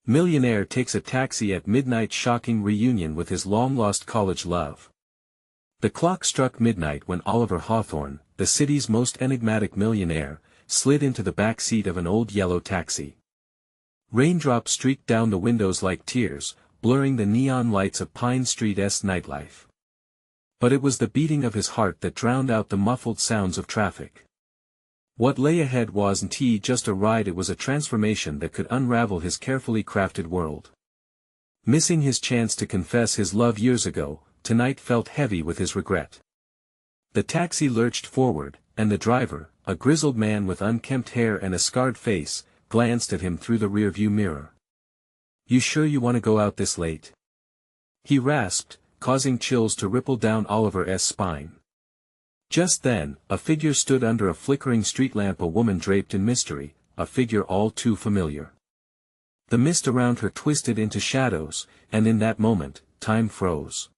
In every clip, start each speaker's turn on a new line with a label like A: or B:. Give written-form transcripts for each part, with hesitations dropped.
A: Millionaire takes a taxi at midnight. Shocking reunion with his long-lost college love. The clock struck midnight when Oliver Hawthorne, the city's most enigmatic millionaire, slid into the back seat of an old yellow taxi. Raindrops streaked down the windows like tears, blurring the neon lights of Pine Street's nightlife. But it was the beating of his heart that drowned out the muffled sounds of traffic. What lay ahead wasn't just a ride, it was a transformation that could unravel his carefully crafted world. Missing his chance to confess his love years ago, tonight felt heavy with his regret. The taxi lurched forward, and the driver, a grizzled man with unkempt hair and a scarred face, glanced at him through the rearview mirror. "You sure you want to go out this late?" he rasped, causing chills to ripple down Oliver's spine. Just then, a figure stood under a flickering street lamp, a woman draped in mystery, a figure all too familiar. The mist around her twisted into shadows, and in that moment, time froze.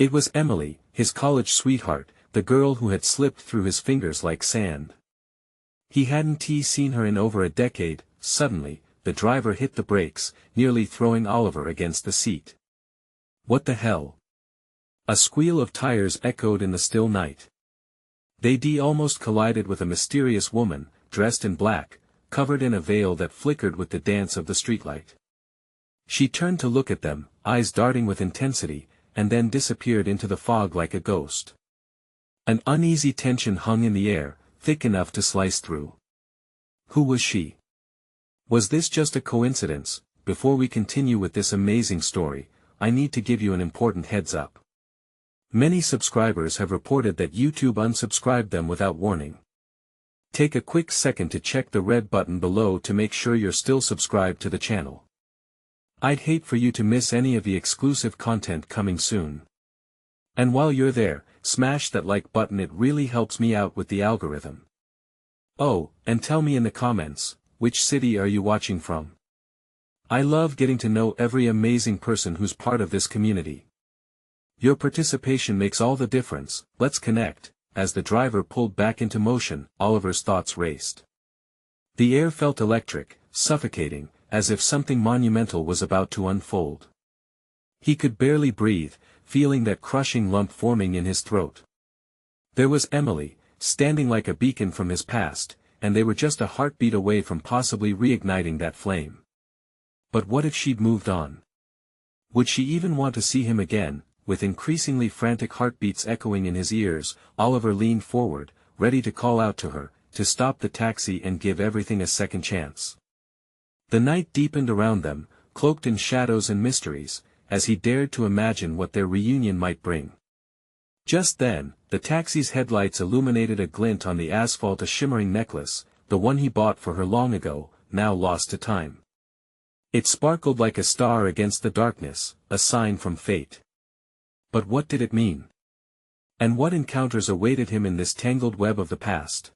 A: It was Emily, his college sweetheart, the girl who had slipped through his fingers like sand. He hadn't seen her in over a decade. Suddenly, the driver hit the brakes, nearly throwing Oliver against the seat. "What the hell?" A squeal of tires echoed in the still night. They almost collided with a mysterious woman, dressed in black, covered in a veil that flickered with the dance of the streetlight. She turned to look at them, eyes darting with intensity, and then disappeared into the fog like a ghost. An uneasy tension hung in the air, thick enough to slice through. Who was she? Was this just a coincidence? Before we continue with this amazing story, I need to give you an important heads up. Many subscribers have reported that YouTube unsubscribed them without warning. Take a quick second to check the red button below to make sure you're still subscribed to the channel. I'd hate for you to miss any of the exclusive content coming soon. And while you're there, smash that like button, it really helps me out with the algorithm. Oh, and tell me in the comments, which city are you watching from? I love getting to know every amazing person who's part of this community. Your participation makes all the difference. Let's connect. As the driver pulled back into motion, Oliver's thoughts raced. The air felt electric, suffocating, as if something monumental was about to unfold. He could barely breathe, feeling that crushing lump forming in his throat. There was Emily, standing like a beacon from his past, and they were just a heartbeat away from possibly reigniting that flame. But what if she'd moved on? Would she even want to see him again? With increasingly frantic heartbeats echoing in his ears, Oliver leaned forward, ready to call out to her, to stop the taxi and give everything a second chance. The night deepened around them, cloaked in shadows and mysteries, as he dared to imagine what their reunion might bring. Just then, the taxi's headlights illuminated a glint on the asphalt, a shimmering necklace, the one he bought for her long ago, now lost to time. It sparkled like a star against the darkness, a sign from fate. But what did it mean? And what encounters awaited him in this tangled web of the past?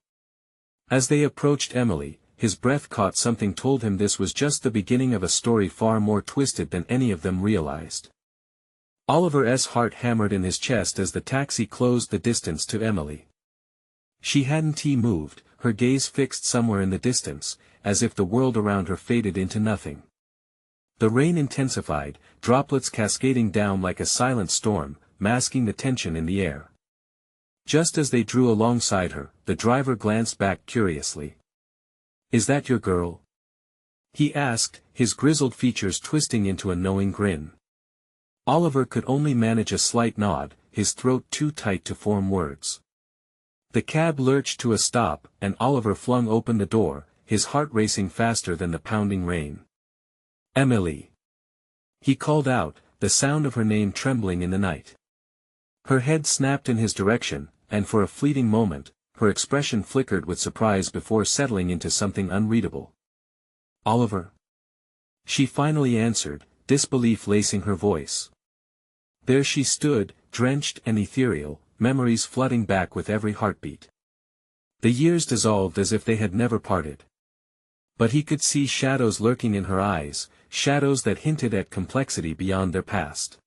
A: As they approached Emily, his breath caught. Something told him this was just the beginning of a story far more twisted than any of them realized. Oliver's heart hammered in his chest as the taxi closed the distance to Emily. She hadn't moved, her gaze fixed somewhere in the distance, as if the world around her faded into nothing. The rain intensified, droplets cascading down like a silent storm, masking the tension in the air. Just as they drew alongside her, the driver glanced back curiously. "Is that your girl?" he asked, his grizzled features twisting into a knowing grin. Oliver could only manage a slight nod, his throat too tight to form words. The cab lurched to a stop, and Oliver flung open the door, his heart racing faster than the pounding rain. "Emily!" he called out, the sound of her name trembling in the night. Her head snapped in his direction, and for a fleeting moment, her expression flickered with surprise before settling into something unreadable. "Oliver?" she finally answered, disbelief lacing her voice. There she stood, drenched and ethereal, memories flooding back with every heartbeat. The years dissolved as if they had never parted. But he could see shadows lurking in her eyes, shadows that hinted at complexity beyond their past.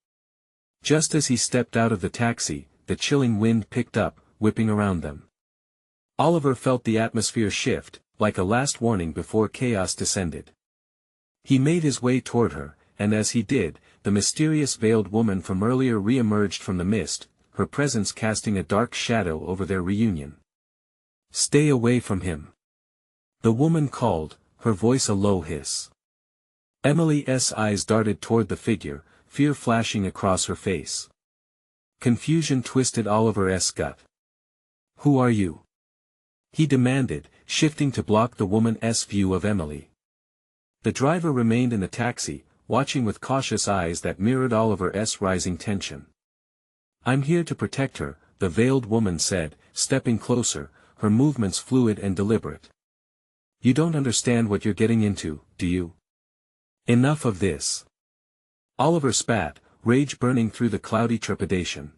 A: Just as he stepped out of the taxi, the chilling wind picked up, whipping around them. Oliver felt the atmosphere shift, like a last warning before chaos descended. He made his way toward her, and as he did, the mysterious veiled woman from earlier re-emerged from the mist, her presence casting a dark shadow over their reunion. "Stay away from him," the woman called, her voice a low hiss. Emily's eyes darted toward the figure, fear flashing across her face. Confusion twisted Oliver's gut. "Who are you?" he demanded, shifting to block the woman's view of Emily. The driver remained in the taxi, watching with cautious eyes that mirrored Oliver's rising tension. "I'm here to protect her," the veiled woman said, stepping closer, her movements fluid and deliberate. "You don't understand what you're getting into, do you? Enough of this." Oliver spat, rage burning through the cloudy trepidation.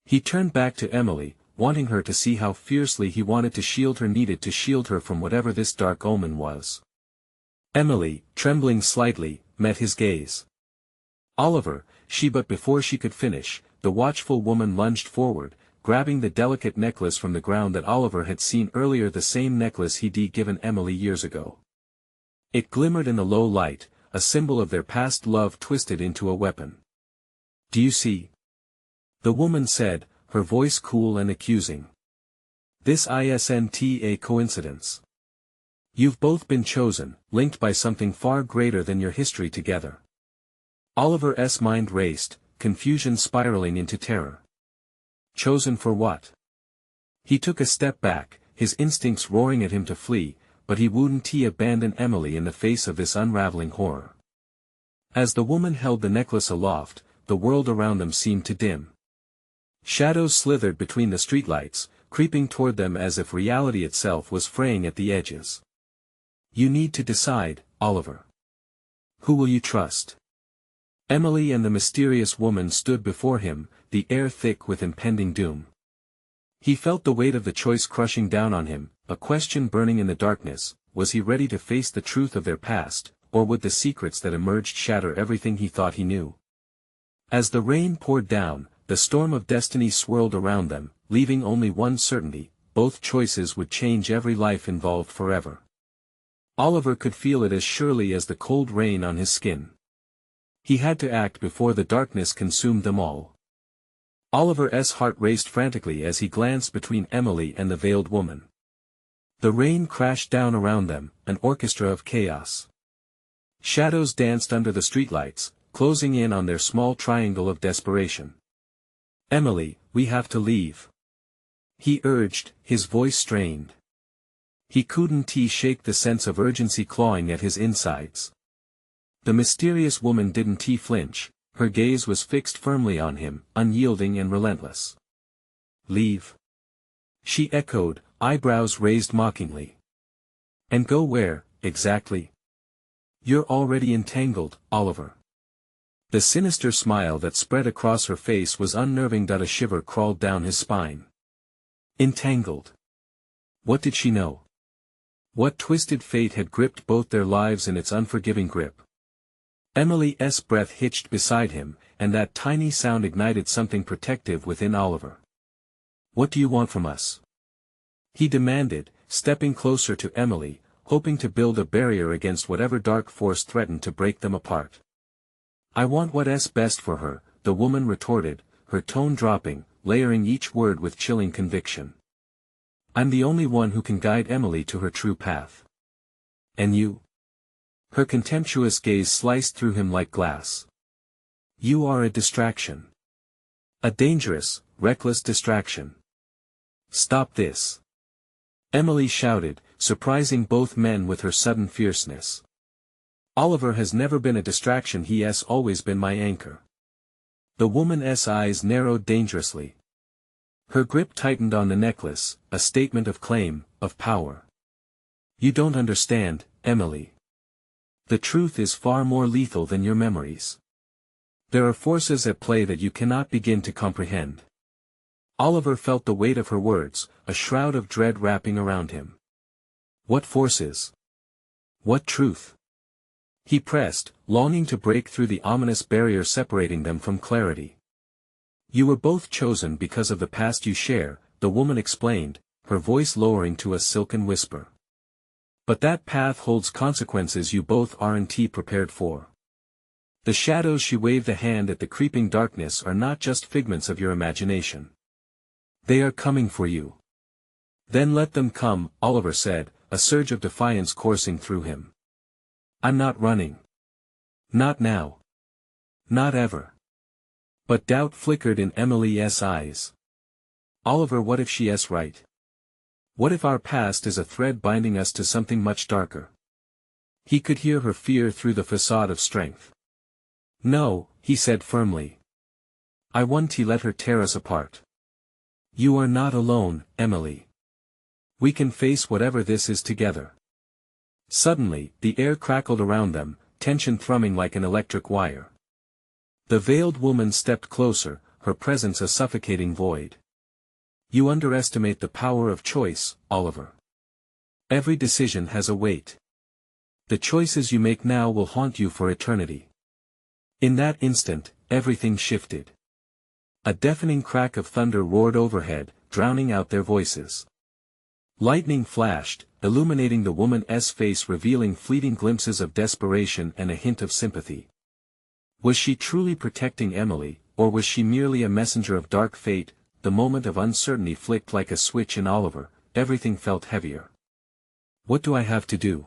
A: He turned back to Emily, wanting her to see how fiercely he wanted to shield her, needed to shield her from whatever this dark omen was. Emily, trembling slightly, met his gaze. "Oliver," but before she could finish, the watchful woman lunged forward, grabbing the delicate necklace from the ground that Oliver had seen earlier, the same necklace he'd given Emily years ago. It glimmered in the low light, a symbol of their past love twisted into a weapon. "Do you see?" the woman said, her voice cool and accusing. "This isn't a coincidence. You've both been chosen, linked by something far greater than your history together." Oliver's mind raced, confusion spiraling into terror. Chosen for what? He took a step back, his instincts roaring at him to flee, but he wouldn't abandon Emily in the face of this unraveling horror. As the woman held the necklace aloft, the world around them seemed to dim. Shadows slithered between the streetlights, creeping toward them as if reality itself was fraying at the edges. "You need to decide, Oliver. Who will you trust?" Emily and the mysterious woman stood before him, the air thick with impending doom. He felt the weight of the choice crushing down on him, a question burning in the darkness: was he ready to face the truth of their past, or would the secrets that emerged shatter everything he thought he knew? As the rain poured down, the storm of destiny swirled around them, leaving only one certainty: both choices would change every life involved forever. Oliver could feel it as surely as the cold rain on his skin. He had to act before the darkness consumed them all. Oliver's heart raced frantically as he glanced between Emily and the veiled woman. The rain crashed down around them, an orchestra of chaos. Shadows danced under the streetlights, closing in on their small triangle of desperation. "Emily, we have to leave," he urged, his voice strained. He couldn't shake the sense of urgency clawing at his insides. The mysterious woman didn't flinch, her gaze was fixed firmly on him, unyielding and relentless. "Leave?" she echoed, eyebrows raised mockingly. "And go where, exactly?" "You're already entangled, Oliver." The sinister smile that spread across her face was unnerving. A shiver crawled down his spine. Entangled. What did she know? What twisted fate had gripped both their lives in its unforgiving grip? Emily's breath hitched beside him, and that tiny sound ignited something protective within Oliver. "What do you want from us?" he demanded, stepping closer to Emily, hoping to build a barrier against whatever dark force threatened to break them apart. "I want what's best for her," the woman retorted, her tone dropping, layering each word with chilling conviction. "I'm the only one who can guide Emily to her true path." "And you?" Her contemptuous gaze sliced through him like glass. "You are a distraction. A dangerous, reckless distraction. Stop this!" Emily shouted, surprising both men with her sudden fierceness. "Oliver has never been a distraction, he has always been my anchor." The woman's eyes narrowed dangerously. Her grip tightened on the necklace, a statement of claim, of power. "You don't understand, Emily. The truth is far more lethal than your memories. There are forces at play that you cannot begin to comprehend." Oliver felt the weight of her words, a shroud of dread wrapping around him. "What forces? What truth?" he pressed, longing to break through the ominous barrier separating them from clarity. "You were both chosen because of the past you share," the woman explained, her voice lowering to a silken whisper. But that path holds consequences you both aren't prepared for. The shadows. She waved a hand at the creeping darkness are not just figments of your imagination. They are coming for you. Then let them come, Oliver said, a surge of defiance coursing through him. I'm not running. Not now. Not ever. But doubt flickered in Emily's eyes. Oliver, what if she's right? What if our past is a thread binding us to something much darker? He could hear her fear through the facade of strength. No, he said firmly. I won't let her tear us apart. You are not alone, Emily. We can face whatever this is together. Suddenly, the air crackled around them, tension thrumming like an electric wire. The veiled woman stepped closer, her presence a suffocating void. You underestimate the power of choice, Oliver. Every decision has a weight. The choices you make now will haunt you for eternity. In that instant, everything shifted. A deafening crack of thunder roared overhead, drowning out their voices. Lightning flashed, illuminating the woman's face, revealing fleeting glimpses of desperation and a hint of sympathy. Was she truly protecting Emily, or was she merely a messenger of dark fate? The moment of uncertainty flicked like a switch in Oliver, everything felt heavier. What do I have to do?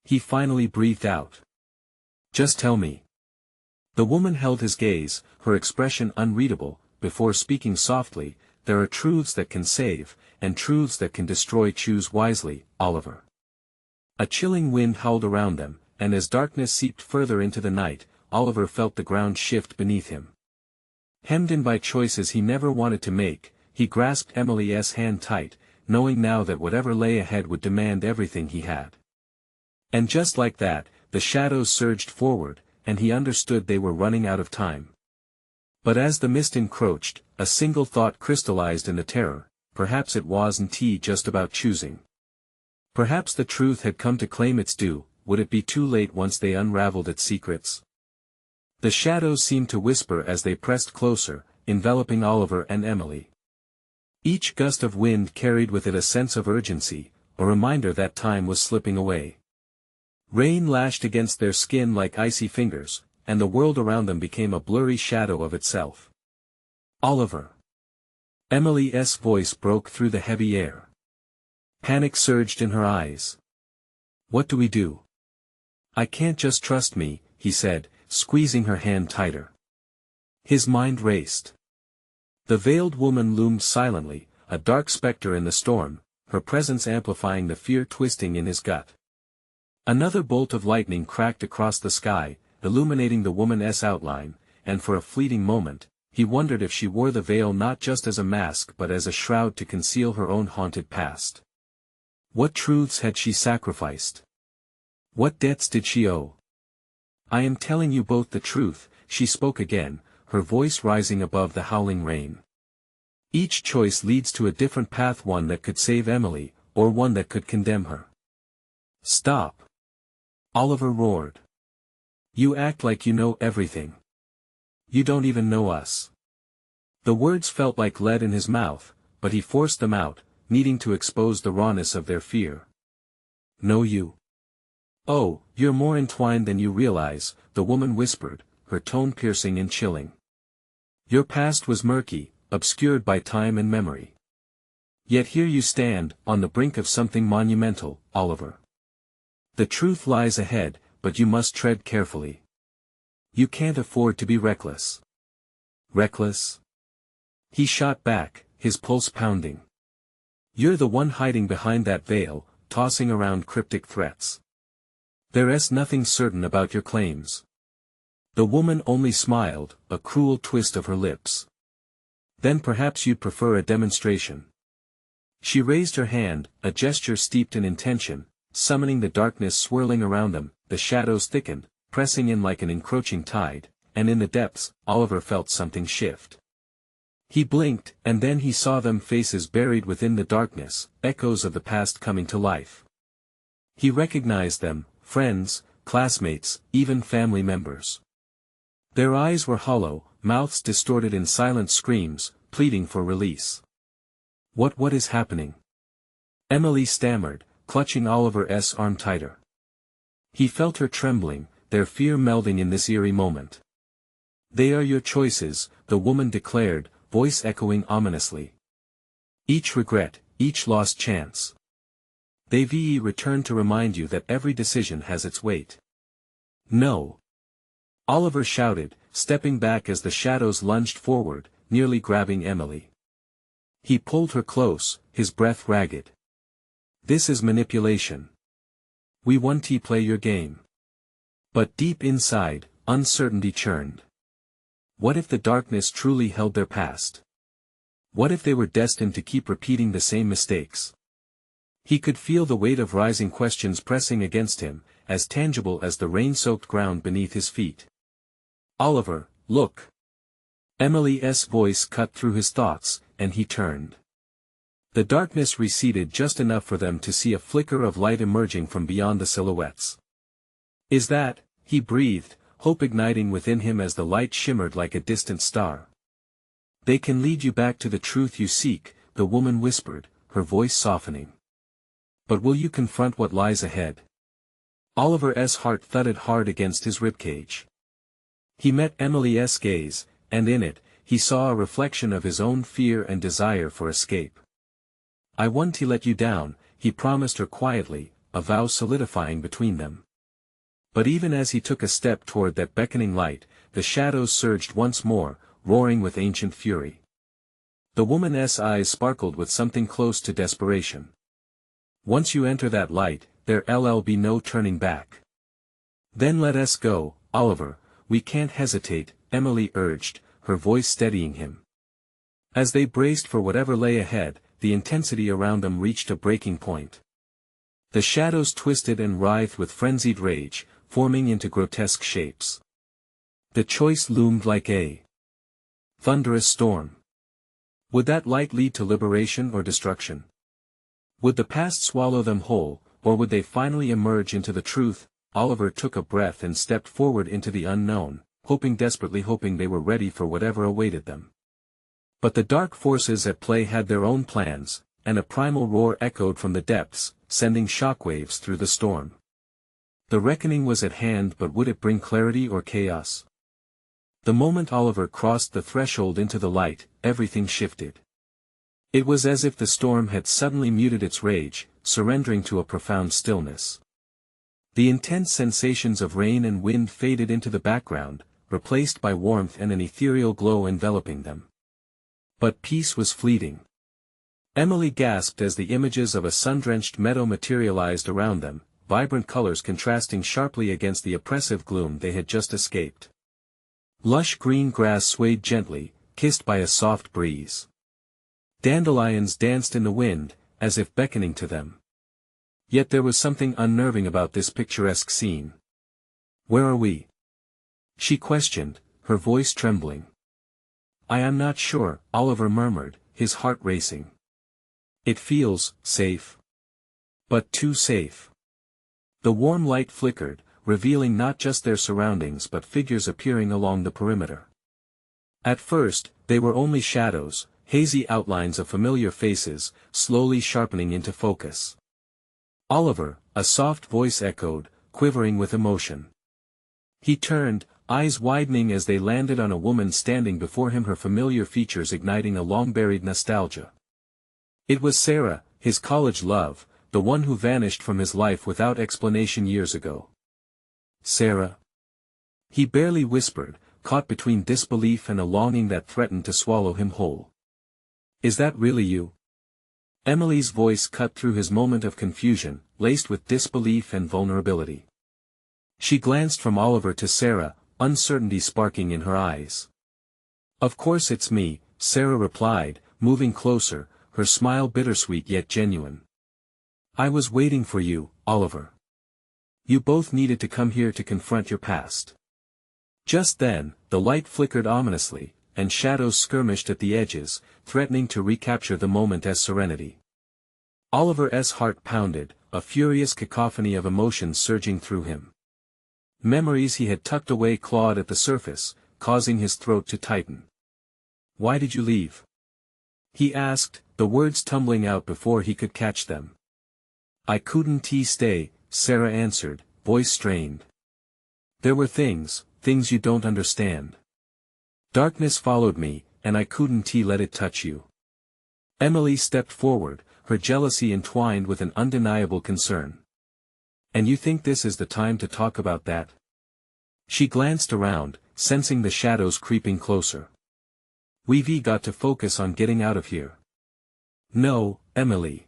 A: He finally breathed out. Just tell me. The woman held his gaze, her expression unreadable, before speaking softly, there are truths that can save, and truths that can destroy. Choose wisely, Oliver. A chilling wind howled around them, and as darkness seeped further into the night, Oliver felt the ground shift beneath him. Hemmed in by choices he never wanted to make, he grasped Emily's hand tight, knowing now that whatever lay ahead would demand everything he had. And just like that, the shadows surged forward, and he understood they were running out of time. But as the mist encroached, a single thought crystallized in the terror: perhaps it wasn't just about choosing. Perhaps the truth had come to claim its due. Would it be too late once they unraveled its secrets? The shadows seemed to whisper as they pressed closer, enveloping Oliver and Emily. Each gust of wind carried with it a sense of urgency, a reminder that time was slipping away. Rain lashed against their skin like icy fingers, and the world around them became a blurry shadow of itself. Oliver. Emily's voice broke through the heavy air. Panic surged in her eyes. What do we do? I can't just trust me, he said, squeezing her hand tighter. His mind raced. The veiled woman loomed silently, a dark specter in the storm, her presence amplifying the fear twisting in his gut. Another bolt of lightning cracked across the sky, illuminating the woman's outline, and for a fleeting moment, he wondered if she wore the veil not just as a mask but as a shroud to conceal her own haunted past. What truths had she sacrificed? What debts did she owe? I am telling you both the truth, she spoke again, her voice rising above the howling rain. Each choice leads to a different path, one that could save Emily, or one that could condemn her. Stop! Oliver roared. You act like you know everything. You don't even know us. The words felt like lead in his mouth, but he forced them out, needing to expose the rawness of their fear. Know you? Oh, you're more entwined than you realize, the woman whispered, her tone piercing and chilling. Your past was murky, obscured by time and memory. Yet here you stand, on the brink of something monumental, Oliver. The truth lies ahead, but you must tread carefully. You can't afford to be reckless. Reckless? He shot back, his pulse pounding. You're the one hiding behind that veil, tossing around cryptic threats. There's nothing certain about your claims. The woman only smiled, a cruel twist of her lips. Then perhaps you'd prefer a demonstration. She raised her hand, a gesture steeped in intention, summoning the darkness swirling around them. The shadows thickened, pressing in like an encroaching tide, and in the depths, Oliver felt something shift. He blinked, and then he saw them, faces buried within the darkness, echoes of the past coming to life. He recognized them, friends, classmates, even family members. Their eyes were hollow, mouths distorted in silent screams, pleading for release. What is happening? Emily stammered, clutching Oliver's arm tighter. He felt her trembling, their fear melding in this eerie moment. "They are your choices," the woman declared, voice echoing ominously. "Each regret, each lost chance. They return to remind you that every decision has its weight." "No!" Oliver shouted, stepping back as the shadows lunged forward, nearly grabbing Emily. He pulled her close, his breath ragged. "This is manipulation. We want to play your game." But deep inside, uncertainty churned. What if the darkness truly held their past? What if they were destined to keep repeating the same mistakes? He could feel the weight of rising questions pressing against him, as tangible as the rain-soaked ground beneath his feet. "Oliver, look!" Emily's voice cut through his thoughts, and he turned. The darkness receded just enough for them to see a flicker of light emerging from beyond the silhouettes. "Is that," he breathed, hope igniting within him as the light shimmered like a distant star. "They can lead you back to the truth you seek," the woman whispered, her voice softening. "But will you confront what lies ahead?" Oliver's heart thudded hard against his ribcage. He met Emily's gaze, and in it, he saw a reflection of his own fear and desire for escape. "I want to let you down," he promised her quietly, a vow solidifying between them. But even as he took a step toward that beckoning light, the shadows surged once more, roaring with ancient fury. The woman's eyes sparkled with something close to desperation. "Once you enter that light, there'll be no turning back." "Then let us go, Oliver, we can't hesitate," Emily urged, her voice steadying him. As they braced for whatever lay ahead, the intensity around them reached a breaking point. The shadows twisted and writhed with frenzied rage, forming into grotesque shapes. The choice loomed like a thunderous storm. Would that light lead to liberation or destruction? Would the past swallow them whole, or would they finally emerge into the truth? Oliver took a breath and stepped forward into the unknown, desperately hoping they were ready for whatever awaited them. But the dark forces at play had their own plans, and a primal roar echoed from the depths, sending shockwaves through the storm. The reckoning was at hand, but would it bring clarity or chaos? The moment Oliver crossed the threshold into the light, everything shifted. It was as if the storm had suddenly muted its rage, surrendering to a profound stillness. The intense sensations of rain and wind faded into the background, replaced by warmth and an ethereal glow enveloping them. But peace was fleeting. Emily gasped as the images of a sun-drenched meadow materialized around them, vibrant colors contrasting sharply against the oppressive gloom they had just escaped. Lush green grass swayed gently, kissed by a soft breeze. Dandelions danced in the wind, as if beckoning to them. Yet there was something unnerving about this picturesque scene. "Where are we?" she questioned, her voice trembling. "I am not sure," Oliver murmured, his heart racing. "It feels safe. But too safe." The warm light flickered, revealing not just their surroundings but figures appearing along the perimeter. At first, they were only shadows, hazy outlines of familiar faces, slowly sharpening into focus. "Oliver," a soft voice echoed, quivering with emotion. He turned, eyes widening as they landed on a woman standing before him, her familiar features igniting a long-buried nostalgia. It was Sarah, his college love, the one who vanished from his life without explanation years ago. "Sarah?" he barely whispered, caught between disbelief and a longing that threatened to swallow him whole. "Is that really you?" Emily's voice cut through his moment of confusion, laced with disbelief and vulnerability. She glanced from Oliver to Sarah, uncertainty sparking in her eyes. "Of course it's me," Sarah replied, moving closer, her smile bittersweet yet genuine. "I was waiting for you, Oliver. You both needed to come here to confront your past." Just then, the light flickered ominously, and shadows skirmished at the edges, threatening to recapture the moment as serenity. Oliver's heart pounded, a furious cacophony of emotions surging through him. Memories he had tucked away clawed at the surface, causing his throat to tighten. "Why did you leave?" he asked, the words tumbling out before he could catch them. I couldn't stay, Sarah answered, voice strained. There were things you don't understand. Darkness followed me, and I couldn't let it touch you. Emily stepped forward, her jealousy entwined with an undeniable concern. And you think this is the time to talk about that? She glanced around, sensing the shadows creeping closer. We've got to focus on getting out of here. No, Emily.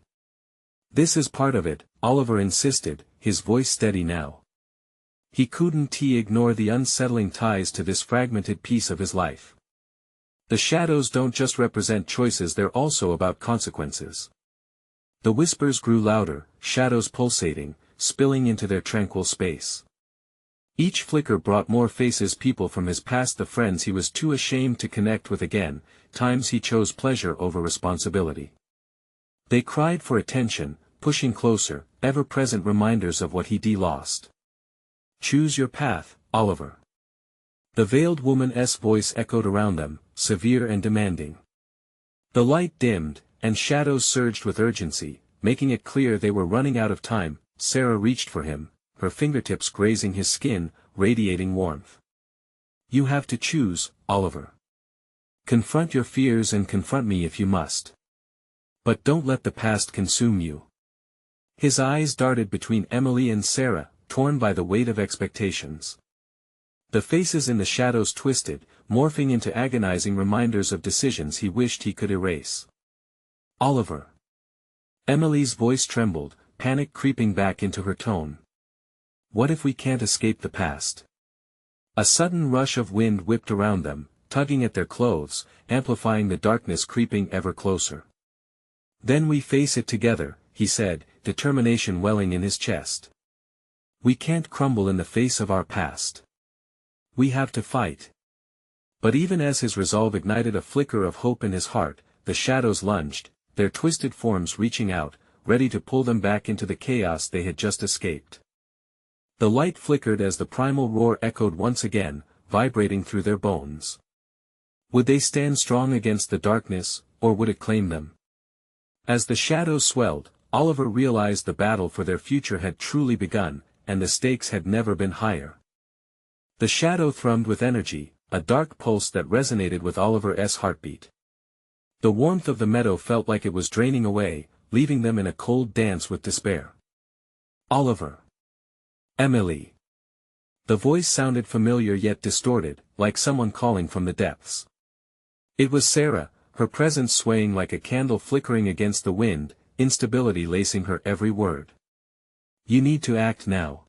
A: This is part of it, Oliver insisted, his voice steady now. He couldn't ignore the unsettling ties to this fragmented piece of his life. The shadows don't just represent choices, they're also about consequences. The whispers grew louder, shadows pulsating, spilling into their tranquil space. Each flicker brought more faces, people from his past, the friends he was too ashamed to connect with again, times he chose pleasure over responsibility. They cried for attention, pushing closer, ever-present reminders of what he'd lost. Choose your path, Oliver. The veiled woman's voice echoed around them, severe and demanding. The light dimmed, and shadows surged with urgency, making it clear they were running out of time. Sarah reached for him, her fingertips grazing his skin, radiating warmth. You have to choose, Oliver. Confront your fears and confront me if you must. But don't let the past consume you. His eyes darted between Emily and Sarah, torn by the weight of expectations. The faces in the shadows twisted, morphing into agonizing reminders of decisions he wished he could erase. Oliver. Emily's voice trembled, panic creeping back into her tone. What if we can't escape the past? A sudden rush of wind whipped around them, tugging at their clothes, amplifying the darkness creeping ever closer. Then we face it together, he said, determination welling in his chest. We can't crumble in the face of our past. We have to fight. But even as his resolve ignited a flicker of hope in his heart, the shadows lunged, their twisted forms reaching out, ready to pull them back into the chaos they had just escaped. The light flickered as the primal roar echoed once again, vibrating through their bones. Would they stand strong against the darkness, or would it claim them? As the shadows swelled, Oliver realized the battle for their future had truly begun, and the stakes had never been higher. The shadow thrummed with energy, a dark pulse that resonated with Oliver's heartbeat. The warmth of the meadow felt like it was draining away, leaving them in a cold dance with despair. Oliver. Emily. The voice sounded familiar yet distorted, like someone calling from the depths. It was Sarah, her presence swaying like a candle flickering against the wind, instability lacing her every word. You need to act now.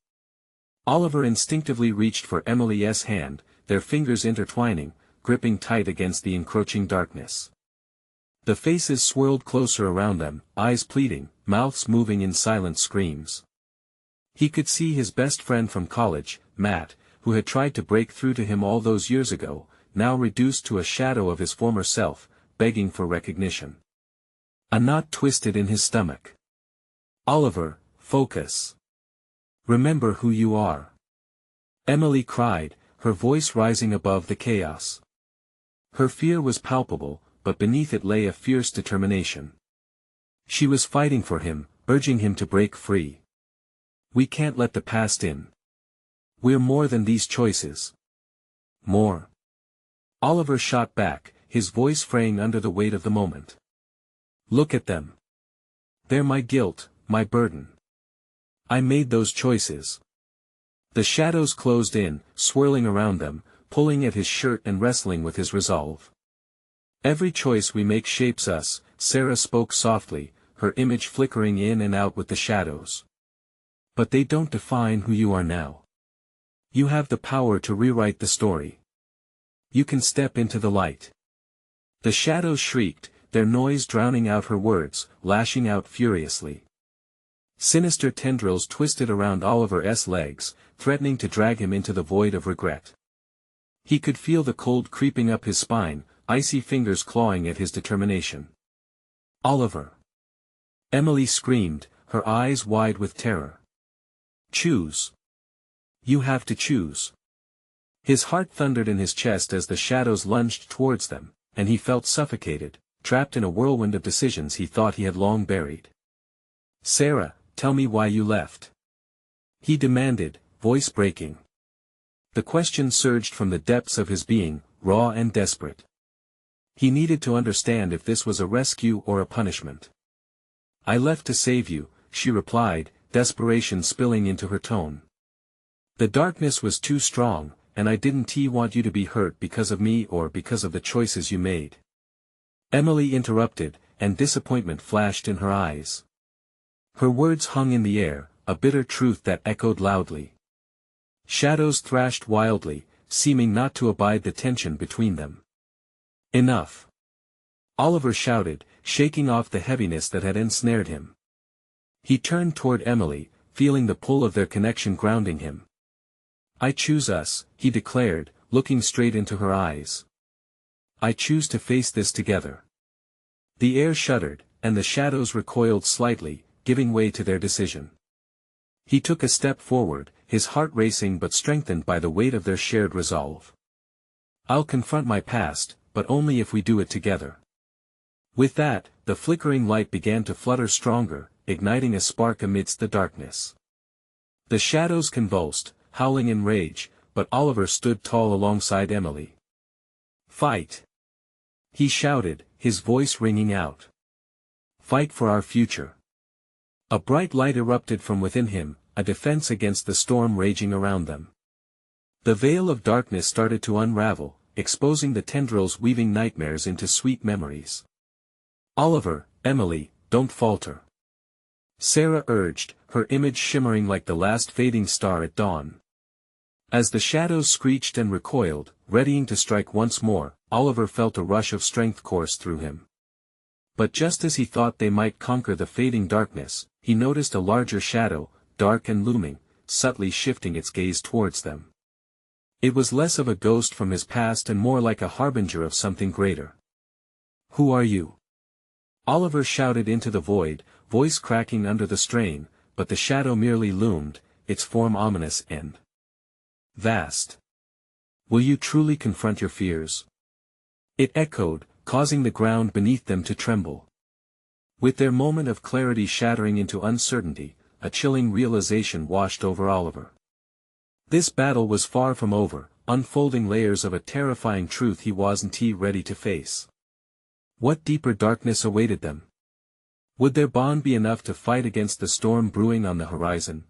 A: Oliver instinctively reached for Emily's hand, their fingers intertwining, gripping tight against the encroaching darkness. The faces swirled closer around them, eyes pleading, mouths moving in silent screams. He could see his best friend from college, Matt, who had tried to break through to him all those years ago, now reduced to a shadow of his former self, begging for recognition. A knot twisted in his stomach. Oliver, focus. Remember who you are. Emily cried, her voice rising above the chaos. Her fear was palpable, but beneath it lay a fierce determination. She was fighting for him, urging him to break free. We can't let the past in. We're more than these choices. More. Oliver shot back, his voice fraying under the weight of the moment. Look at them. They're my guilt, my burden. I made those choices. The shadows closed in, swirling around them, pulling at his shirt and wrestling with his resolve. Every choice we make shapes us, Sarah spoke softly, her image flickering in and out with the shadows. But they don't define who you are now. You have the power to rewrite the story. You can step into the light. The shadows shrieked, their noise drowning out her words, lashing out furiously. Sinister tendrils twisted around Oliver's legs, threatening to drag him into the void of regret. He could feel the cold creeping up his spine, icy fingers clawing at his determination. Oliver! Emily screamed, her eyes wide with terror. Choose. You have to choose. His heart thundered in his chest as the shadows lunged towards them, and he felt suffocated, trapped in a whirlwind of decisions he thought he had long buried. Sarah, tell me why you left. He demanded, voice breaking. The question surged from the depths of his being, raw and desperate. He needed to understand if this was a rescue or a punishment. I left to save you, she replied, desperation spilling into her tone. The darkness was too strong, and I didn't want you to be hurt because of me or because of the choices you made. Emily interrupted, and disappointment flashed in her eyes. Her words hung in the air, a bitter truth that echoed loudly. Shadows thrashed wildly, seeming not to abide the tension between them. Enough! Oliver shouted, shaking off the heaviness that had ensnared him. He turned toward Emily, feeling the pull of their connection grounding him. I choose us, he declared, looking straight into her eyes. I choose to face this together. The air shuddered, and the shadows recoiled slightly, giving way to their decision. He took a step forward, his heart racing but strengthened by the weight of their shared resolve. I'll confront my past, but only if we do it together. With that, the flickering light began to flutter stronger, igniting a spark amidst the darkness. The shadows convulsed, howling in rage, but Oliver stood tall alongside Emily. Fight! He shouted, his voice ringing out. Fight for our future. A bright light erupted from within him, a defense against the storm raging around them. The veil of darkness started to unravel, exposing the tendrils weaving nightmares into sweet memories. Oliver, Emily, don't falter. Sarah urged, her image shimmering like the last fading star at dawn. As the shadows screeched and recoiled, readying to strike once more, Oliver felt a rush of strength course through him. But just as he thought they might conquer the fading darkness, he noticed a larger shadow, dark and looming, subtly shifting its gaze towards them. It was less of a ghost from his past and more like a harbinger of something greater. Who are you? Oliver shouted into the void, voice cracking under the strain, but the shadow merely loomed, its form ominous and vast. Will you truly confront your fears? It echoed, causing the ground beneath them to tremble. With their moment of clarity shattering into uncertainty, a chilling realization washed over Oliver. This battle was far from over, unfolding layers of a terrifying truth he wasn't ready to face. What deeper darkness awaited them? Would their bond be enough to fight against the storm brewing on the horizon?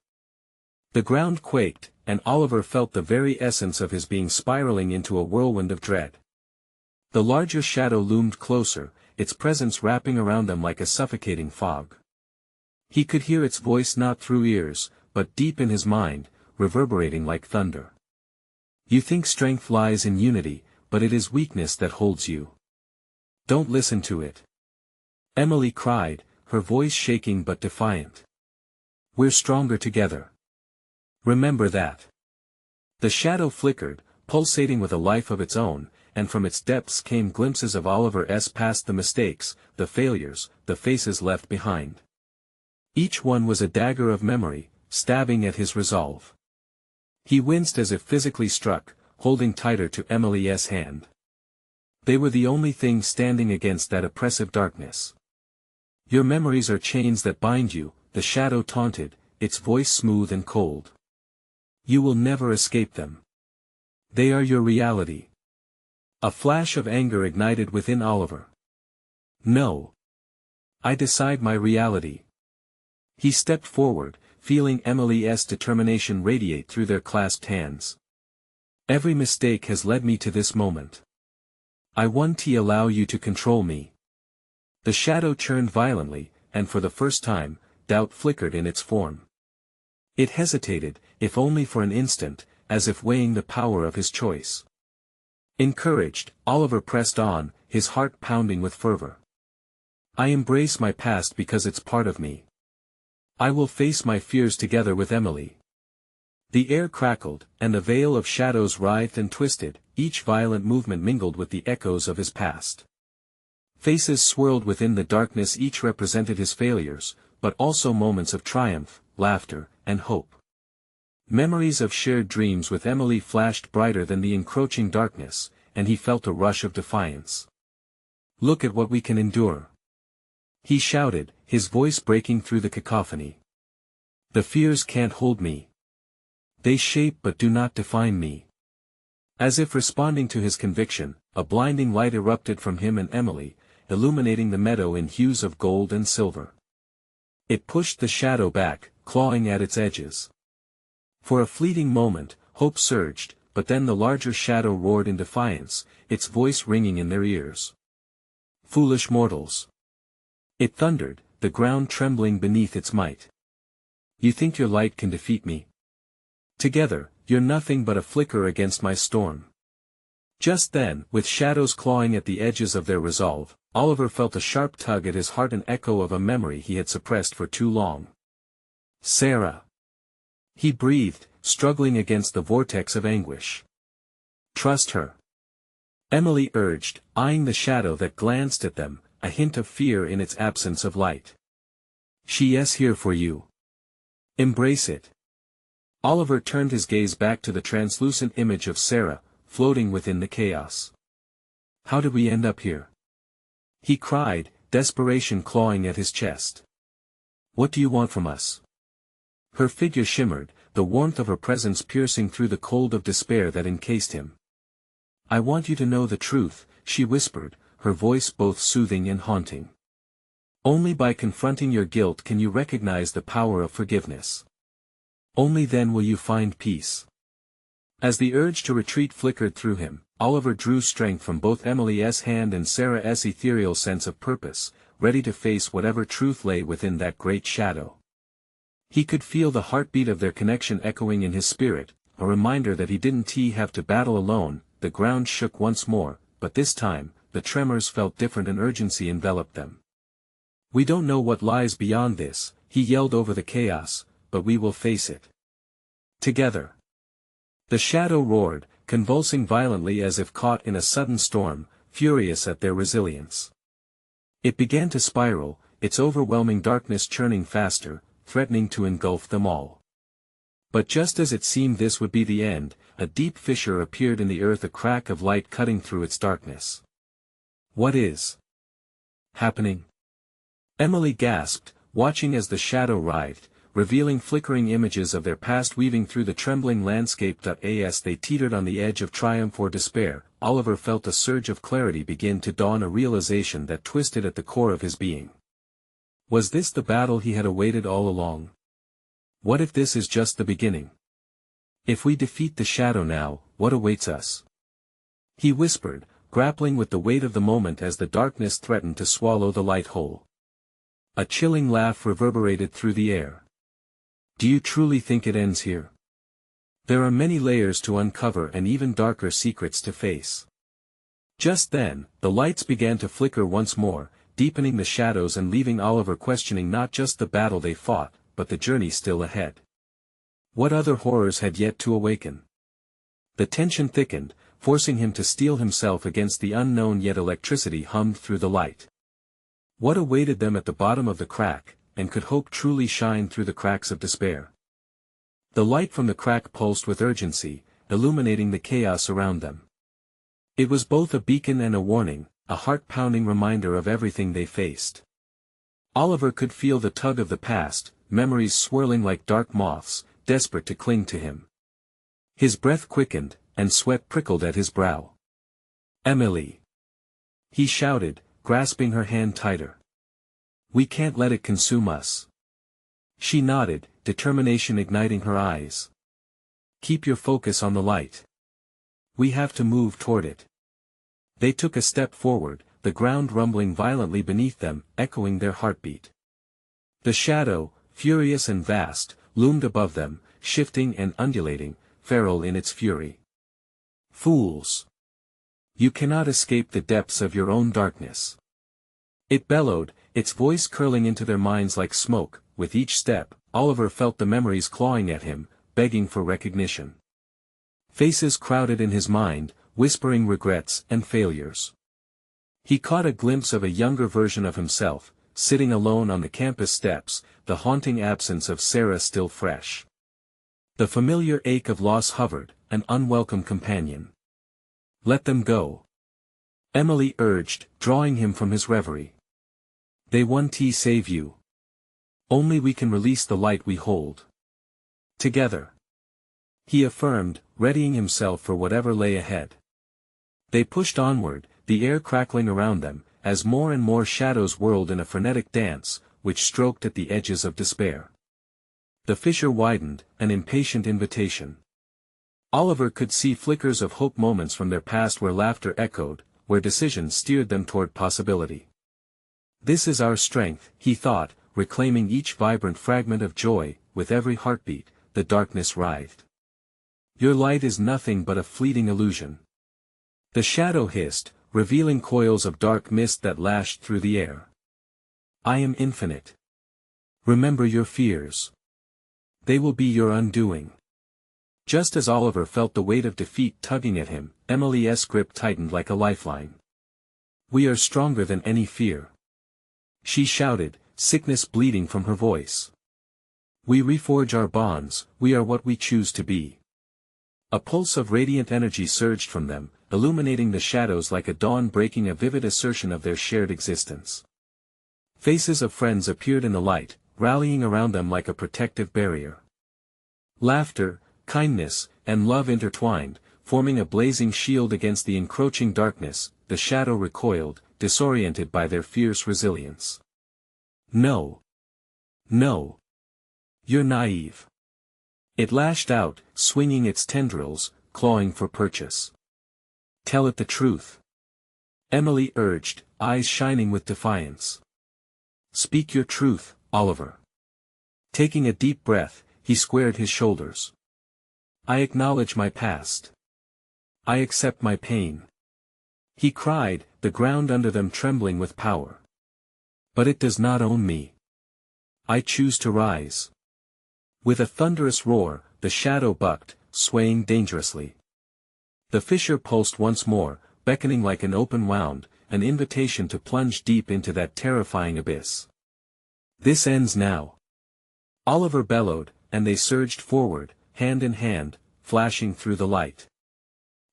A: The ground quaked, and Oliver felt the very essence of his being spiraling into a whirlwind of dread. The larger shadow loomed closer, its presence wrapping around them like a suffocating fog. He could hear its voice not through ears, but deep in his mind, reverberating like thunder. You think strength lies in unity, but it is weakness that holds you. Don't listen to it. Emily cried, her voice shaking but defiant. We're stronger together. Remember that. The shadow flickered, pulsating with a life of its own, and from its depths came glimpses of Oliver's past, the mistakes, the failures, the faces left behind. Each one was a dagger of memory, stabbing at his resolve. He winced as if physically struck, holding tighter to Emily's hand. They were the only thing standing against that oppressive darkness. Your memories are chains that bind you, the shadow taunted, its voice smooth and cold. You will never escape them. They are your reality. A flash of anger ignited within Oliver. No. I decide my reality. He stepped forward, feeling Emily's determination radiate through their clasped hands. Every mistake has led me to this moment. I won't allow you to control me. The shadow churned violently, and for the first time, doubt flickered in its form. It hesitated, if only for an instant, as if weighing the power of his choice. Encouraged, Oliver pressed on, his heart pounding with fervor. I embrace my past because it's part of me. I will face my fears together with Emily. The air crackled, and the veil of shadows writhed and twisted, each violent movement mingled with the echoes of his past. Faces swirled within the darkness, each represented his failures, but also moments of triumph, laughter, and hope. Memories of shared dreams with Emily flashed brighter than the encroaching darkness, and he felt a rush of defiance. Look at what we can endure. He shouted, his voice breaking through the cacophony. The fears can't hold me. They shape but do not define me. As if responding to his conviction, a blinding light erupted from him and Emily, illuminating the meadow in hues of gold and silver. It pushed the shadow back, clawing at its edges. For a fleeting moment, hope surged, but then the larger shadow roared in defiance, its voice ringing in their ears. Foolish mortals! It thundered, the ground trembling beneath its might. You think your light can defeat me? Together, you're nothing but a flicker against my storm. Just then, with shadows clawing at the edges of their resolve, Oliver felt a sharp tug at his heart, an echo of a memory he had suppressed for too long. Sarah! He breathed, struggling against the vortex of anguish. Trust her. Emily urged, eyeing the shadow that glanced at them, a hint of fear in its absence of light. She is here for you. Embrace it. Oliver turned his gaze back to the translucent image of Sarah, floating within the chaos. How did we end up here? He cried, desperation clawing at his chest. What do you want from us? Her figure shimmered, the warmth of her presence piercing through the cold of despair that encased him. I want you to know the truth, she whispered, her voice both soothing and haunting. Only by confronting your guilt can you recognize the power of forgiveness. Only then will you find peace. As the urge to retreat flickered through him, Oliver drew strength from both Emily's hand and Sarah's ethereal sense of purpose, ready to face whatever truth lay within that great shadow. He could feel the heartbeat of their connection echoing in his spirit, a reminder that he didn't have to battle alone. The ground shook once more, but this time, the tremors felt different and urgency enveloped them. We don't know what lies beyond this, he yelled over the chaos, but we will face it. Together. The shadow roared, convulsing violently as if caught in a sudden storm, furious at their resilience. It began to spiral, its overwhelming darkness churning faster, threatening to engulf them all. But just as it seemed this would be the end, a deep fissure appeared in the earth, a crack of light cutting through its darkness. What is happening? Emily gasped, watching as the shadow writhed, revealing flickering images of their past weaving through the trembling landscape. As they teetered on the edge of triumph or despair, Oliver felt a surge of clarity begin to dawn, a realization that twisted at the core of his being. Was this the battle he had awaited all along? What if this is just the beginning? If we defeat the shadow now, what awaits us? He whispered, grappling with the weight of the moment as the darkness threatened to swallow the light whole. A chilling laugh reverberated through the air. Do you truly think it ends here? There are many layers to uncover and even darker secrets to face. Just then, the lights began to flicker once more, deepening the shadows and leaving Oliver questioning not just the battle they fought, but the journey still ahead. What other horrors had yet to awaken? The tension thickened, forcing him to steel himself against the unknown, yet electricity hummed through the light. What awaited them at the bottom of the crack, and could hope truly shine through the cracks of despair? The light from the crack pulsed with urgency, illuminating the chaos around them. It was both a beacon and a warning, a heart-pounding reminder of everything they faced. Oliver could feel the tug of the past, memories swirling like dark moths, desperate to cling to him. His breath quickened, and sweat prickled at his brow. Emily! He shouted, grasping her hand tighter. We can't let it consume us. She nodded, determination igniting her eyes. Keep your focus on the light. We have to move toward it. They took a step forward, the ground rumbling violently beneath them, echoing their heartbeat. The shadow, furious and vast, loomed above them, shifting and undulating, feral in its fury. Fools! You cannot escape the depths of your own darkness. It bellowed, its voice curling into their minds like smoke. With each step, Oliver felt the memories clawing at him, begging for recognition. Faces crowded in his mind, whispering regrets and failures. He caught a glimpse of a younger version of himself, sitting alone on the campus steps, the haunting absence of Sarah still fresh. The familiar ache of loss hovered, an unwelcome companion. Let them go. Emily urged, drawing him from his reverie. They won't save you. Only we can release the light we hold. Together. He affirmed, readying himself for whatever lay ahead. They pushed onward, the air crackling around them, as more and more shadows whirled in a frenetic dance, which stroked at the edges of despair. The fissure widened, an impatient invitation. Oliver could see flickers of hope, moments from their past where laughter echoed, where decision steered them toward possibility. This is our strength, he thought, reclaiming each vibrant fragment of joy. With every heartbeat, the darkness writhed. Your light is nothing but a fleeting illusion. The shadow hissed, revealing coils of dark mist that lashed through the air. I am infinite. Remember your fears. They will be your undoing. Just as Oliver felt the weight of defeat tugging at him, Emily's grip tightened like a lifeline. We are stronger than any fear. She shouted, sickness bleeding from her voice. We reforge our bonds, we are what we choose to be. A pulse of radiant energy surged from them, illuminating the shadows like a dawn, breaking a vivid assertion of their shared existence. Faces of friends appeared in the light, rallying around them like a protective barrier. Laughter, kindness, and love intertwined, forming a blazing shield against the encroaching darkness. The shadow recoiled, disoriented by their fierce resilience. No. No. You're naive. It lashed out, swinging its tendrils, clawing for purchase. Tell it the truth. Emily urged, eyes shining with defiance. Speak your truth, Oliver. Taking a deep breath, he squared his shoulders. I acknowledge my past. I accept my pain. He cried, the ground under them trembling with power. But it does not own me. I choose to rise. With a thunderous roar, the shadow bucked, swaying dangerously. The fissure pulsed once more, beckoning like an open wound, an invitation to plunge deep into that terrifying abyss. This ends now. Oliver bellowed, and they surged forward, hand in hand, flashing through the light.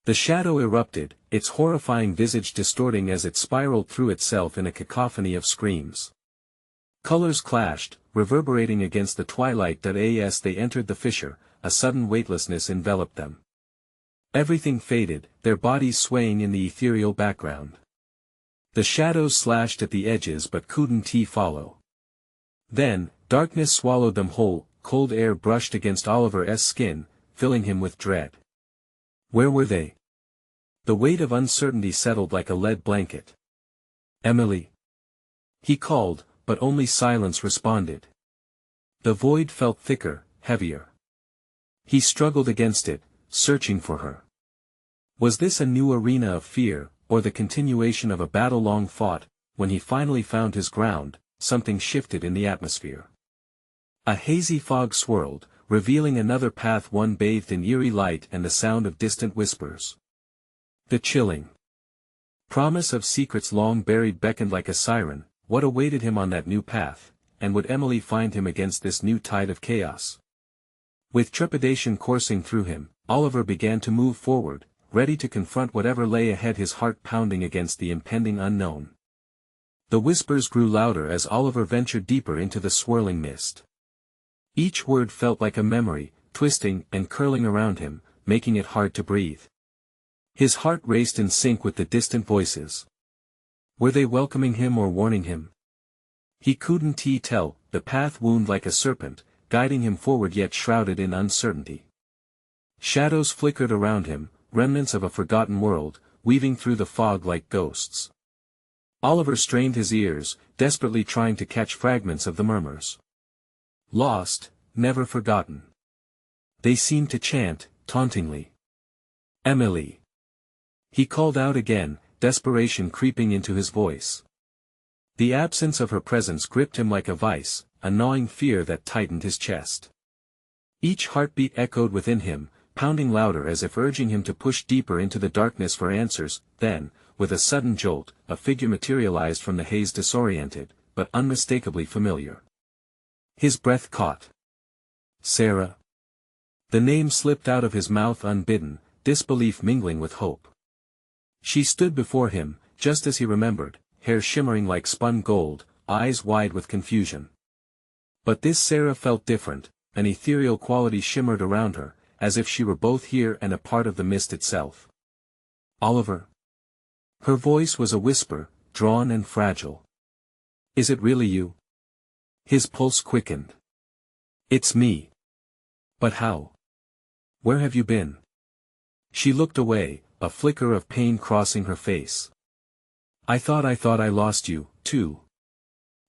A: The shadow erupted, its horrifying visage distorting as it spiraled through itself in a cacophony of screams. Colors clashed, reverberating against the twilight. As they entered the fissure, a sudden weightlessness enveloped them. Everything faded, their bodies swaying in the ethereal background. The shadows slashed at the edges but couldn't follow. Then, darkness swallowed them whole. Cold air brushed against Oliver's skin, filling him with dread. Where were they? The weight of uncertainty settled like a lead blanket. Emily. He called, but only silence responded. The void felt thicker, heavier. He struggled against it, searching for her. Was this a new arena of fear, or the continuation of a battle long fought? When he finally found his ground, something shifted in the atmosphere. A hazy fog swirled, revealing another path, one bathed in eerie light and the sound of distant whispers. The chilling promise of secrets long buried beckoned like a siren. What awaited him on that new path, and would Emily find him against this new tide of chaos? With trepidation coursing through him, Oliver began to move forward, ready to confront whatever lay ahead, his heart pounding against the impending unknown. The whispers grew louder as Oliver ventured deeper into the swirling mist. Each word felt like a memory, twisting and curling around him, making it hard to breathe. His heart raced in sync with the distant voices. Were they welcoming him or warning him? He couldn't tell. The path wound like a serpent, guiding him forward yet shrouded in uncertainty. Shadows flickered around him, remnants of a forgotten world, weaving through the fog like ghosts. Oliver strained his ears, desperately trying to catch fragments of the murmurs. Lost, never forgotten. They seemed to chant, tauntingly. Emily. He called out again, desperation creeping into his voice. The absence of her presence gripped him like a vice, a gnawing fear that tightened his chest. Each heartbeat echoed within him, pounding louder as if urging him to push deeper into the darkness for answers. Then, with a sudden jolt, a figure materialized from the haze, disoriented, but unmistakably familiar. His breath caught. Sarah. The name slipped out of his mouth unbidden, disbelief mingling with hope. She stood before him, just as he remembered, hair shimmering like spun gold, eyes wide with confusion. But this Sarah felt different, an ethereal quality shimmered around her, as if she were both here and a part of the mist itself. Oliver. Her voice was a whisper, drawn and fragile. Is it really you? His pulse quickened. It's me. But how? Where have you been? She looked away, a flicker of pain crossing her face. I thought I lost you, too.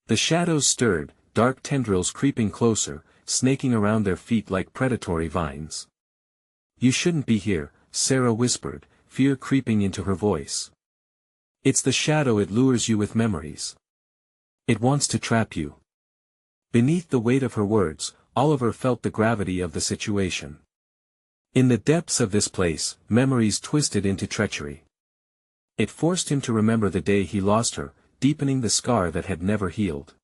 A: The shadows stirred, dark tendrils creeping closer, snaking around their feet like predatory vines. You shouldn't be here, Sarah whispered, fear creeping into her voice. It's the shadow, it lures you with memories. It wants to trap you. Beneath the weight of her words, Oliver felt the gravity of the situation. In the depths of this place, memories twisted into treachery. It forced him to remember the day he lost her, deepening the scar that had never healed.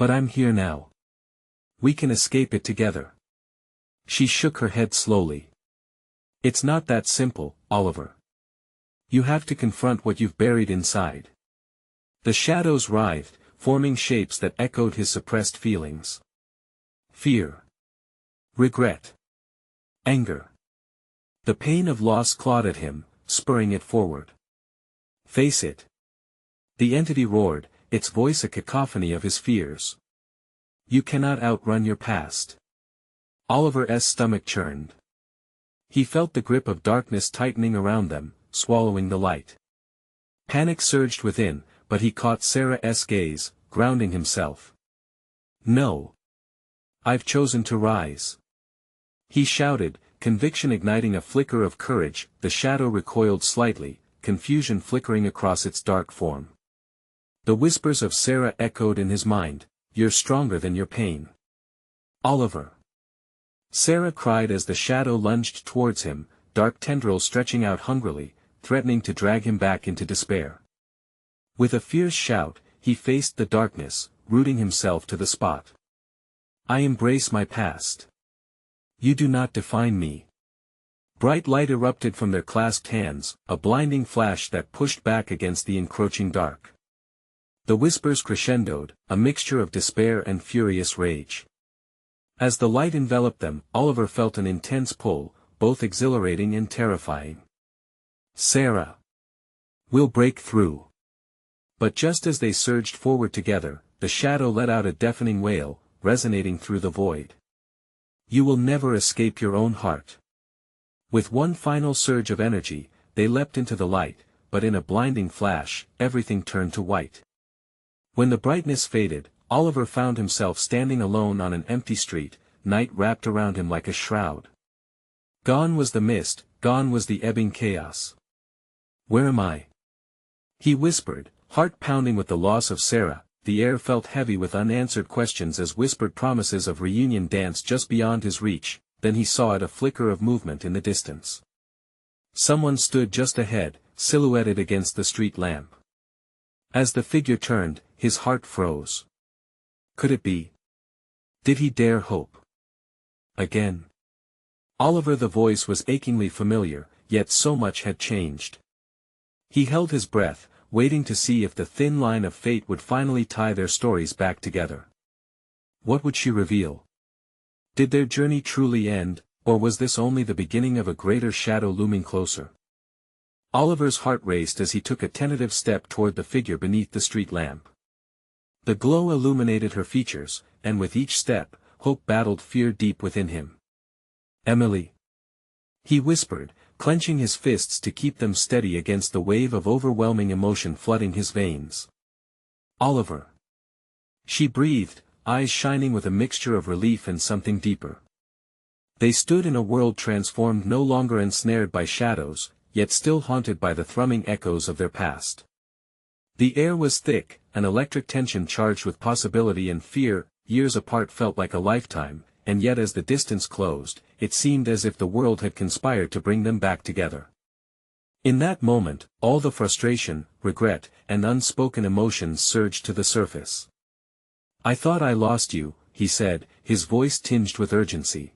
A: But I'm here now. We can escape it together. She shook her head slowly. It's not that simple, Oliver. You have to confront what you've buried inside. The shadows writhed, forming shapes that echoed his suppressed feelings. Fear. Regret. Anger. The pain of loss clawed at him, spurring it forward. Face it. The entity roared, its voice a cacophony of his fears. You cannot outrun your past. Oliver's stomach churned. He felt the grip of darkness tightening around them, swallowing the light. Panic surged within, but he caught Sarah's gaze, grounding himself. No. I've chosen to rise. He shouted, conviction igniting a flicker of courage. The shadow recoiled slightly, confusion flickering across its dark form. The whispers of Sarah echoed in his mind, you're stronger than your pain. Oliver. Sarah cried as the shadow lunged towards him, dark tendrils stretching out hungrily, threatening to drag him back into despair. With a fierce shout, he faced the darkness, rooting himself to the spot. I embrace my past. You do not define me. Bright light erupted from their clasped hands, a blinding flash that pushed back against the encroaching dark. The whispers crescendoed, a mixture of despair and furious rage. As the light enveloped them, Oliver felt an intense pull, both exhilarating and terrifying. Sarah. We'll break through. But just as they surged forward together, the shadow let out a deafening wail, resonating through the void. You will never escape your own heart. With one final surge of energy, they leapt into the light, but in a blinding flash, everything turned to white. When the brightness faded, Oliver found himself standing alone on an empty street, night wrapped around him like a shroud. Gone was the mist, gone was the ebbing chaos. Where am I? He whispered, heart pounding with the loss of Sarah. The air felt heavy with unanswered questions as whispered promises of reunion danced just beyond his reach. Then he saw it, a flicker of movement in the distance. Someone stood just ahead, silhouetted against the street lamp. As the figure turned, his heart froze. Could it be? Did he dare hope? Again. Oliver, the voice was achingly familiar, yet so much had changed. He held his breath, waiting to see if the thin line of fate would finally tie their stories back together. What would she reveal? Did their journey truly end, or was this only the beginning of a greater shadow looming closer? Oliver's heart raced as he took a tentative step toward the figure beneath the street lamp. The glow illuminated her features, and with each step, hope battled fear deep within him. Emily. He whispered, clenching his fists to keep them steady against the wave of overwhelming emotion flooding his veins. Oliver. She breathed, eyes shining with a mixture of relief and something deeper. They stood in a world transformed, no longer ensnared by shadows, yet still haunted by the thrumming echoes of their past. The air was thick, an electric tension charged with possibility and fear. Years apart felt like a lifetime, and yet as the distance closed, it seemed as if the world had conspired to bring them back together. In that moment, all the frustration, regret, and unspoken emotions surged to the surface. I thought I lost you, he said, his voice tinged with urgency.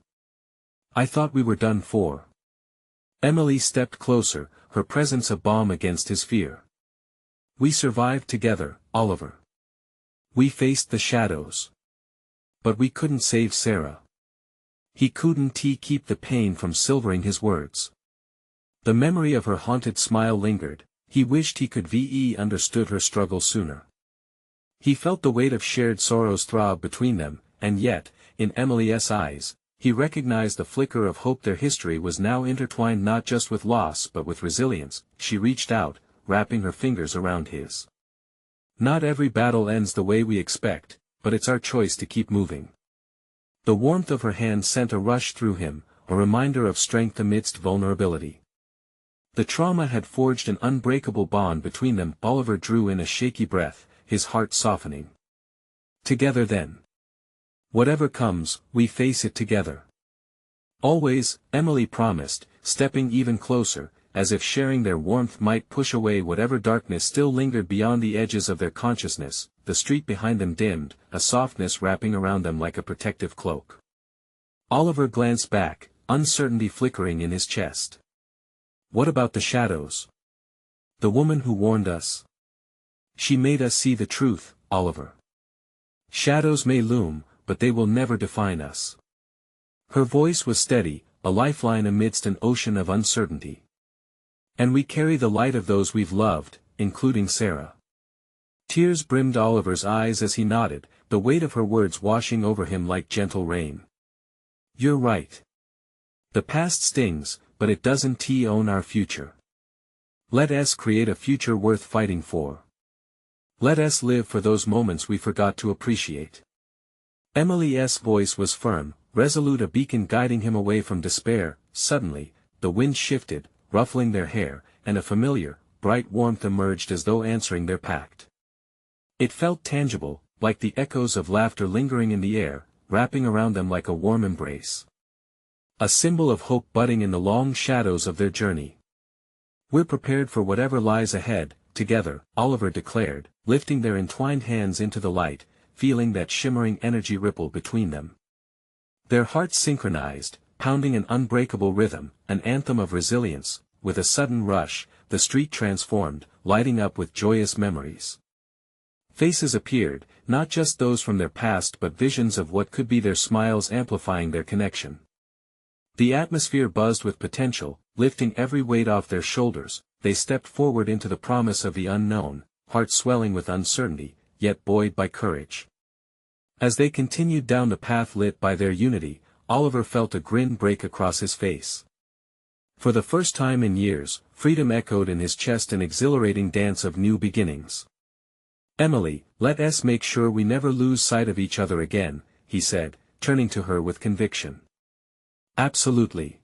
A: I thought we were done for. Emily stepped closer, her presence a balm against his fear. We survived together, Oliver. We faced the shadows. But we couldn't save Sarah. He couldn't keep the pain from silvering his words. The memory of her haunted smile lingered. He wished he could understood her struggle sooner. He felt the weight of shared sorrows throb between them, and yet, in Emily's eyes, he recognized the flicker of hope. Their history was now intertwined not just with loss but with resilience. She reached out, wrapping her fingers around his. Not every battle ends the way we expect, but it's our choice to keep moving. The warmth of her hand sent a rush through him, a reminder of strength amidst vulnerability. The trauma had forged an unbreakable bond between them. Oliver drew in a shaky breath, his heart softening. Together then. Whatever comes, we face it together. Always, Emily promised, stepping even closer, as if sharing their warmth might push away whatever darkness still lingered beyond the edges of their consciousness. The street behind them dimmed, a softness wrapping around them like a protective cloak. Oliver glanced back, uncertainty flickering in his chest. What about the shadows? The woman who warned us? She made us see the truth, Oliver. Shadows may loom, but they will never define us. Her voice was steady, a lifeline amidst an ocean of uncertainty. And we carry the light of those we've loved, including Sarah. Tears brimmed Oliver's eyes as he nodded, the weight of her words washing over him like gentle rain. You're right. The past stings, but it doesn't own our future. Let us create a future worth fighting for. Let us live for those moments we forgot to appreciate. Emily's voice was firm, resolute, a beacon guiding him away from despair. Suddenly, the wind shifted, ruffling their hair, and a familiar, bright warmth emerged as though answering their pact. It felt tangible, like the echoes of laughter lingering in the air, wrapping around them like a warm embrace. A symbol of hope budding in the long shadows of their journey. We're prepared for whatever lies ahead, together, Oliver declared, lifting their entwined hands into the light, feeling that shimmering energy ripple between them. Their hearts synchronized, pounding an unbreakable rhythm, an anthem of resilience. With a sudden rush, the street transformed, lighting up with joyous memories. Faces appeared, not just those from their past but visions of what could be, their smiles amplifying their connection. The atmosphere buzzed with potential, lifting every weight off their shoulders. They stepped forward into the promise of the unknown, hearts swelling with uncertainty, yet buoyed by courage. As they continued down the path lit by their unity, Oliver felt a grin break across his face. For the first time in years, freedom echoed in his chest, an exhilarating dance of new beginnings. Emily, let us make sure we never lose sight of each other again, he said, turning to her with conviction. Absolutely.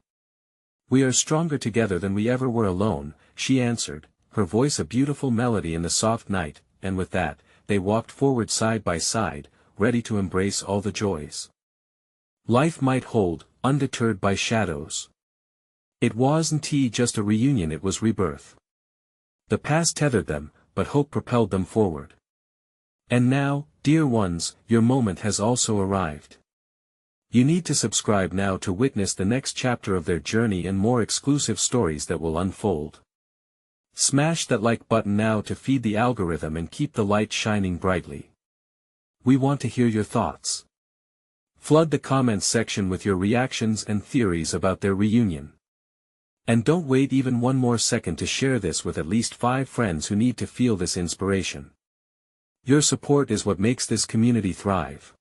A: We are stronger together than we ever were alone, she answered, her voice a beautiful melody in the soft night, and with that, they walked forward side by side, ready to embrace all the joys life might hold, undeterred by shadows. It wasn't just a reunion, it was rebirth. The past tethered them, but hope propelled them forward. And now, dear ones, your moment has also arrived. You need to subscribe now to witness the next chapter of their journey and more exclusive stories that will unfold. Smash that like button now to feed the algorithm and keep the light shining brightly. We want to hear your thoughts. Flood the comments section with your reactions and theories about their reunion. And don't wait even one more second to share this with at least 5 friends who need to feel this inspiration. Your support is what makes this community thrive.